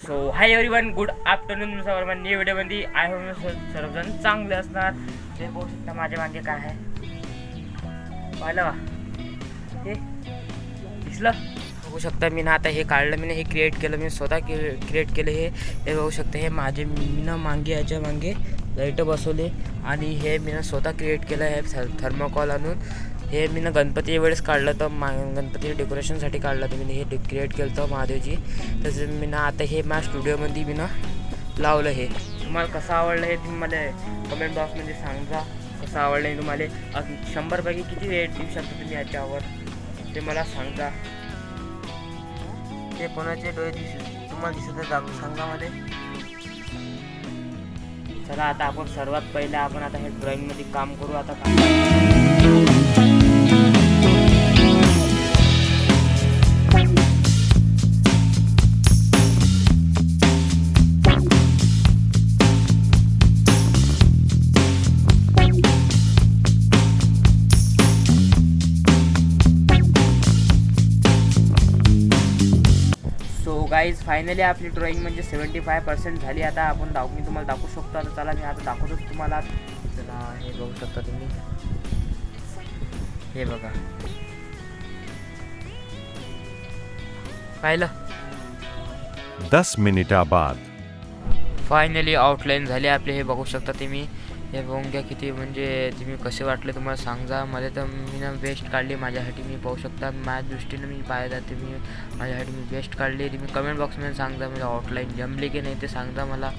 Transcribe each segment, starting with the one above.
So hi everyone, good afternoon. सर्वांनी व्हिडिओमध्ये I hope सर्वजण चांगले असणार. ते बघू शकता माझ्या मागे काय आहे, पाहिलं का? हे दिसलं? बघू शकता मी ना आता हे काढलं, मी हे क्रिएट केलं, मी स्वतः क्रिएट केलं. हे बघू शकता, हे माझे मी ना मागे याच्या मागे लाईट बसवले आणि हे मी ना स्वतः क्रिएट केलं. हे थर्मोकॉल आणून हे मी ना गणपती वेळेस काढलं, तर गणपती डेकोरेशनसाठी काढलं. तर मी हे क्रिएट केलं होतं महादेवजी. तसं मी ना आता हे माझ्या स्टुडिओमध्ये मी ना लावलं. हे तुम्हाला कसं आवडलं हे तुम्ही मला कमेंट बॉक्समध्ये सांगा. कसं आवडलं हे तुम्हाला 100पैकी किती रेट देऊ शकता तुम्ही याच्यावर ते मला सांगा. ते कोणाचे डोळे तुम्हाला दिसत सांगा मध्ये. चला आता आपण सर्वात पहिले आपण आता हे ड्रॉइंगमध्ये काम करू. आता गाईज फायनली आपली ड्रॉइंग म्हणजे 75% झाली. आता आपण मी तुम्हाला दाखवू शकतो. आता चला मी आता दाखवतोच तुम्हाला. चला हे बघू शकता तुम्ही, हे बघा, पाहिलं? 10 मिनिटाबाद फायनली आउटलाईन झाली आपली. हे बघू शकता तुम्ही. हे बघून घ्या किती म्हणजे तुम्ही कसे वाटले तुम्हाला सांगा. मला तर मी ना बेस्ट काढली माझ्यासाठी. मी पाहू शकता माझ्या दृष्टीने मी पाहिलं तर मी माझ्यासाठी मी बेस्ट काढली. तुम्ही कमेंट बॉक्समध्ये सांगा मला आउटलाईन जमली की नाही ते सांगा मला.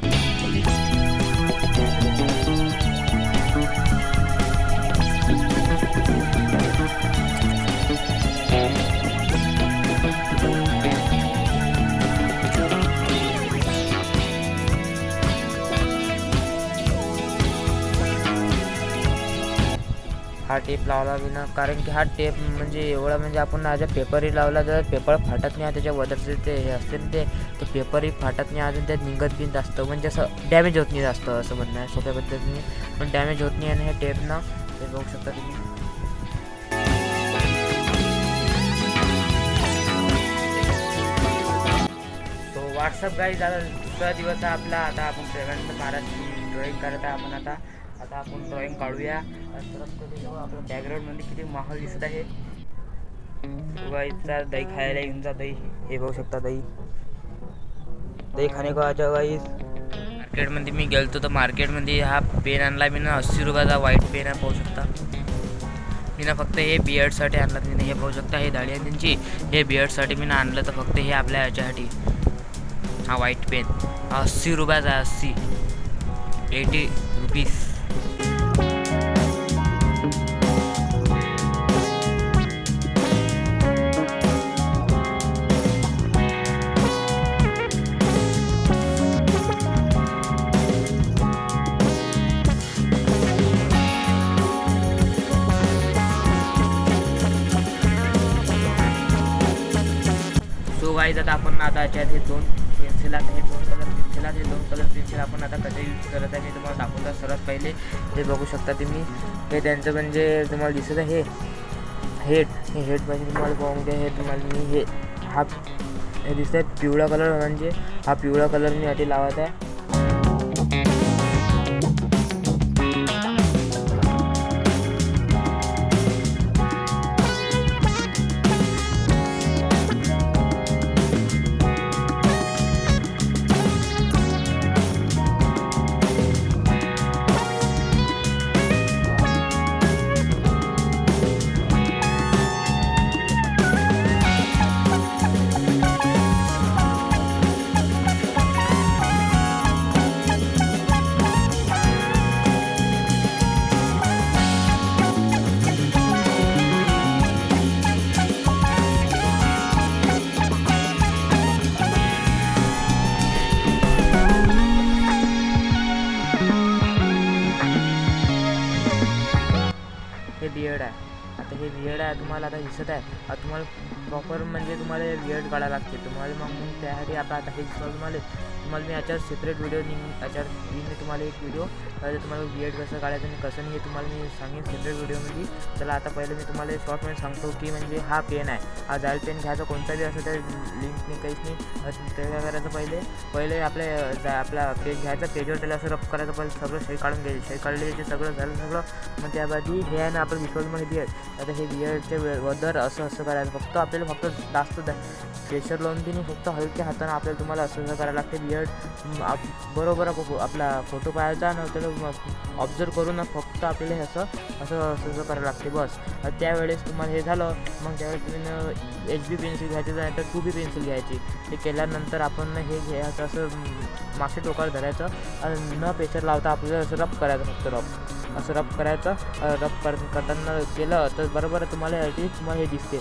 हा टेप लावला मी ना, कारण की हा टेप म्हणजे एवढा म्हणजे आपण माझ्या पेपरही लावला तर पेपर फाटत नाही. त्याच्या वदरचे ते हे असते ना ते पेपरही फाटत नाही. अजून त्यात निघत बी जास्त म्हणजे असं डॅमेज होत नाही जास्त, असं म्हणणं आहे सोप्या पद्धतीने. पण डॅमेज होत नाही आणि हे टेप ना ते बघू शकता तुम्ही. सो व्हॉट्सअप गाईज, आता दुसरा दिवस आहे आपला. आता आपण प्रेमानंद महाराजची ड्रॉइंग करत आहे आपण. आता आपण ड्रॉइंग काढूया. आपल्या बॅकग्राऊंडमध्ये किती माहोल दिसत आहे. गाईचा दही खायला येऊन जा. दही हे बघू शकता, दही खाणे का आजा गाईस. मार्केटमध्ये मी गेलतो तर मार्केटमध्ये हा पेन आणला मी ना, 80 रुपयाचा व्हाईट पेन आहे. पाहू शकता मी ना फक्त हे बियर्डसाठी आणलं. मी हे पाहू शकता, हे दाढी आहे त्यांची. हे बियर्डसाठी मी ना आणलं तर फक्त हे आपल्या याच्यासाठी. हा व्हाईट पेन 80 रुपयाचा आहे. 80 रुपीस. गाईज आता आपण आता याच्यात हे 2 पेन्सिल आहेत. हे 2 कलर पेन्सिल आहेत. हे 2 कलर पेन्सिल आपण आता कसे यूज करत आहे मी तुम्हाला दाखवतो. सर्वात पहिले हे बघू शकता तुम्ही, हे त्यांचं म्हणजे तुम्हाला दिसत आहे हेड म्हणजे तुम्हाला पाहून घ्या. हे तुम्हाला मी हे दिसत आहे पिवळा कलर, म्हणजे हा पिवळा कलर मी याची लावत आहे. हे बियर्ड आहे. आता हे बियर्ड आहे तुम्हाला आता दिसत आहे. आता तुम्हाला प्रॉपर म्हणजे तुम्हाला बियर्ड काढायला लागते तुम्हाला. मग त्यासाठी आता हे तुम्हाला मी याच्यावर सेपरेट व्हिडिओ याच्यावर मी तुम्हाला एक व्हिडिओ तुम्हाला बियर्ड कसं काढायचं आणि कसं नाही हे तुम्हाला मी सांगेन सेपरेट व्हिडिओमध्ये. चला आता पहिले मी तुम्हाला शॉर्टमध्ये सांगतो की म्हणजे हा पेन आहे, हा जाईल पेन घ्यायचा कोणता बी असं त्या लिंक नाही काहीच नाही. ते काय करायचं पहिले आपला पेज घ्यायचा, पेजवर त्याला असं रफ करायचं, पहिले सगळं सही काढून घ्यायची, सही काढली त्याचे सगळं झालं सगळं. मग त्याबादी हे आहे ना आपण विश्वासमध्ये बियर्ड, आता हे बियर्डचे वदर असं करायचं. आपल्याला जास्त प्रेशर लावून बी नाही, फक्त हलक्या हातानं आपल्याला तुम्हाला असं करायला लागते बियर्ड. बरोबर आपला फोटो पाहायचा ना त्याला ऑब्झर्व करून फक्त आपल्याला असं करायला लागते बस. त्यावेळेस तुम्हाला हे झालं मग त्यावेळेस तुम्ही HB पेन्सिल घ्यायची नाही तर 2B पेन्सिल घ्यायची. ते केल्यानंतर आपण हे घ्यायचं असं मागच्या टोकावर धरायचं आणि न प्रेशर लावता आपल्याला असं रफ करायचं, फक्त असं रफ करायचं. रफ करताना केलं तर बरोबर तुम्हाला हे दिसते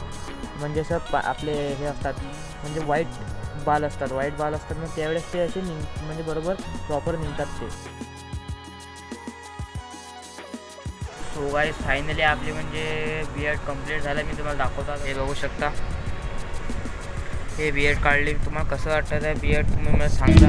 म्हणजे असं आपले हे असतात म्हणजे व्हाईट बाल असतात मग त्यावेळेस ते असे म्हणजे बरोबर प्रॉपर निघतात ते. सो गाईस फायनली आपली म्हणजे बियर्ड कंप्लीट झालं. मी तुम्हाला दाखवतो, हे बघू शकता हे बियर्ड काढली. तुम्हाला कसं वाटतं आहे बियर्ड तुम्ही मला सांगा.